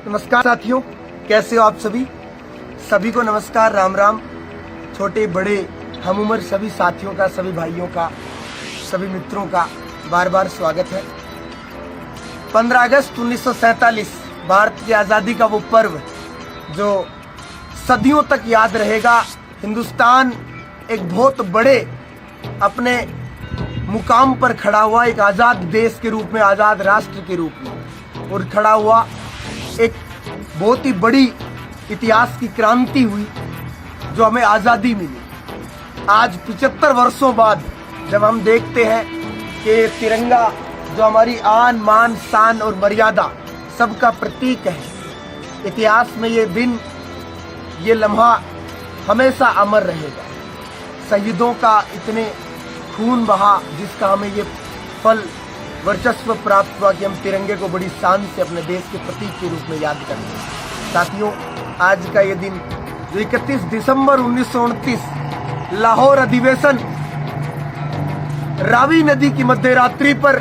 नमस्कार साथियों, कैसे हो आप सभी को नमस्कार, राम राम। छोटे बड़े हम उम्र सभी साथियों का, सभी भाइयों का, सभी मित्रों का बार बार स्वागत है। 15 अगस्त 1947 भारत की आज़ादी का वो पर्व जो सदियों तक याद रहेगा। हिंदुस्तान एक बहुत बड़े अपने मुकाम पर खड़ा हुआ, एक आज़ाद देश के रूप में, आज़ाद राष्ट्र के रूप में, और खड़ा हुआ एक बहुत ही बड़ी इतिहास की क्रांति हुई जो हमें आज़ादी मिली। आज 75 वर्षों बाद जब हम देखते हैं कि तिरंगा जो हमारी आन मान शान और मर्यादा सबका प्रतीक है, इतिहास में ये दिन, ये लम्हा हमेशा अमर रहेगा। शहीदों का इतने खून बहा जिसका हमें ये फल वर्चस्व प्राप्त हुआ कि हम तिरंगे को बड़ी शान से अपने देश के प्रतीक के रूप में याद करते हैं। साथियों, आज का ये दिन जो 31 दिसंबर 1929 लाहौर अधिवेशन, रावी नदी की मध्यरात्रि पर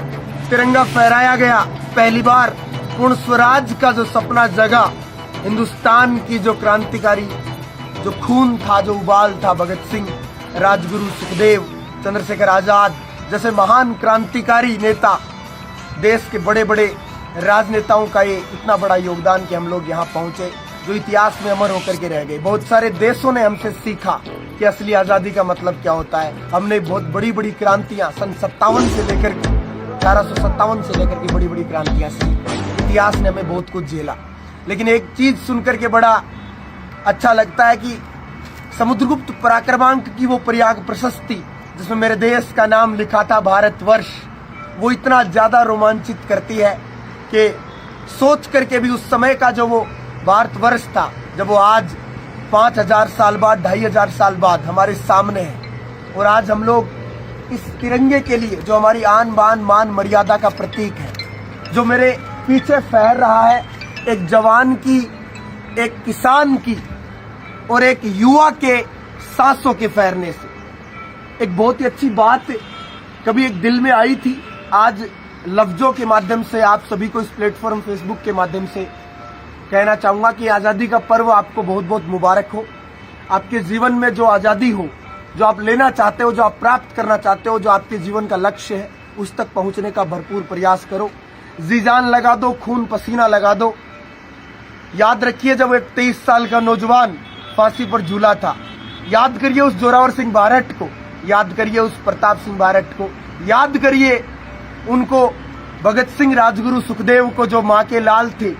तिरंगा फहराया गया। पहली बार पूर्ण स्वराज का जो सपना जगा, हिंदुस्तान की जो क्रांतिकारी, जो खून था, जो उबाल था, भगत सिंह, राजगुरु, सुखदेव, चंद्रशेखर आजाद जैसे महान क्रांतिकारी नेता, देश के बड़े बड़े राजनेताओं का ये इतना बड़ा योगदान कि हम लोग यहाँ पहुंचे, जो इतिहास में अमर होकर के रह गए। बहुत सारे देशों ने हमसे सीखा कि असली आज़ादी का मतलब क्या होता है। हमने बहुत बड़ी बड़ी क्रांतियां सन 57 से लेकर 1857 से लेकर के बड़ी बड़ी क्रांतियां सी। इतिहास ने हमें बहुत कुछ झेला, लेकिन एक चीज सुनकर के बड़ा अच्छा लगता है कि समुद्रगुप्त पराक्रमांक की वो प्रयाग प्रशस्ति जिसमें मेरे देश का नाम लिखा था भारतवर्ष, वो इतना ज्यादा रोमांचित करती है कि सोच करके भी उस समय का जो वो भारतवर्ष था, जब वो आज 5000 साल बाद, 2500 साल बाद हमारे सामने है, और आज हम लोग इस तिरंगे के लिए जो हमारी आन बान मान मर्यादा का प्रतीक है, जो मेरे पीछे फहर रहा है, एक जवान की, एक किसान की और एक युवा के सांसों के फहरने से। एक बहुत ही अच्छी बात कभी एक दिल में आई थी, आज लफ्जों के माध्यम से आप सभी को इस प्लेटफॉर्म फेसबुक के माध्यम से कहना चाहूंगा कि आज़ादी का पर्व आपको बहुत बहुत मुबारक हो। आपके जीवन में जो आज़ादी हो, जो आप लेना चाहते हो, जो आप प्राप्त करना चाहते हो, जो आपके जीवन का लक्ष्य है, उस तक पहुंचने का भरपूर प्रयास करो। जी जान लगा दो, खून पसीना लगा दो। याद रखिए, जब एक 23 साल का नौजवान फांसी पर झूला था, याद करिए उस जोरावर सिंह बारट को, याद करिए उस प्रताप सिंह बारट को, याद करिए उनको, भगत सिंह, राजगुरु, सुखदेव को, जो माँ के लाल थे,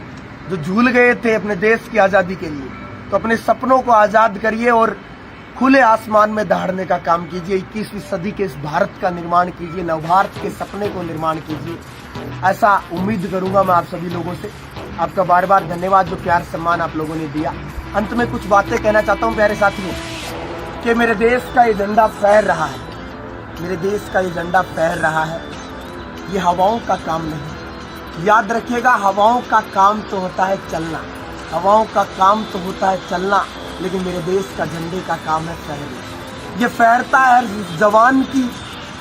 जो झूल गए थे अपने देश की आज़ादी के लिए। तो अपने सपनों को आज़ाद करिए और खुले आसमान में दहाड़ने का काम कीजिए। 21वीं सदी के इस भारत का निर्माण कीजिए, नवभारत के सपने को निर्माण कीजिए। ऐसा उम्मीद करूंगा मैं आप सभी लोगों से। आपका बार बार धन्यवाद जो प्यार सम्मान आप लोगों ने दिया। अंत में कुछ बातें कहना चाहता हूं प्यारे साथियों, कि मेरे देश का ये झंडा फहर रहा है, मेरे देश का ये झंडा फहर रहा है, ये हवाओं का काम नहीं। याद रखिएगा, हवाओं का काम तो होता है चलना, हवाओं का काम तो होता है चलना, लेकिन मेरे देश का झंडे का काम है फहरना। ये फहरता है हर जवान की,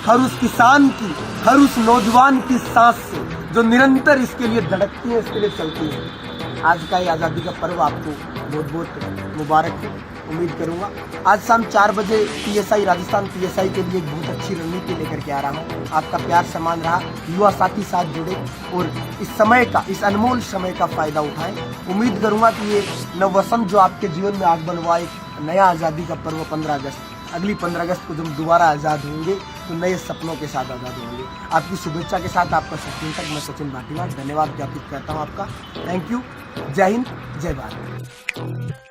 हर उस किसान की, हर उस नौजवान की सांस से, जो निरंतर इसके लिए धड़कती है, इसके लिए चलती है। आज का ये आज़ादी का पर्व आपको बहुत बहुत मुबारक हो। उम्मीद करूंगा आज शाम 4 बजे PSI राजस्थान PSI के लिए एक बहुत अच्छी रणनीति लेकर के आ रहा हूँ। आपका प्यार सम्मान रहा, युवा साथी साथ जुड़े और इस समय का, इस अनमोल समय का फायदा उठाएं। उम्मीद करूंगा कि ये नववसंत जो आपके जीवन में आगमन हुआ, एक नया आज़ादी का पर्व 15 अगस्त, अगली 15 अगस्त को जब दोबारा आज़ाद होंगे तो नए सपनों के साथ आज़ाद होंगे। आपकी शुभेच्छा के साथ आपका सचिन तक, मैं सचिन भाटीवाल धन्यवाद ज्ञापित करता हूँ आपका। Thank you. जय हिंद, जय भारत।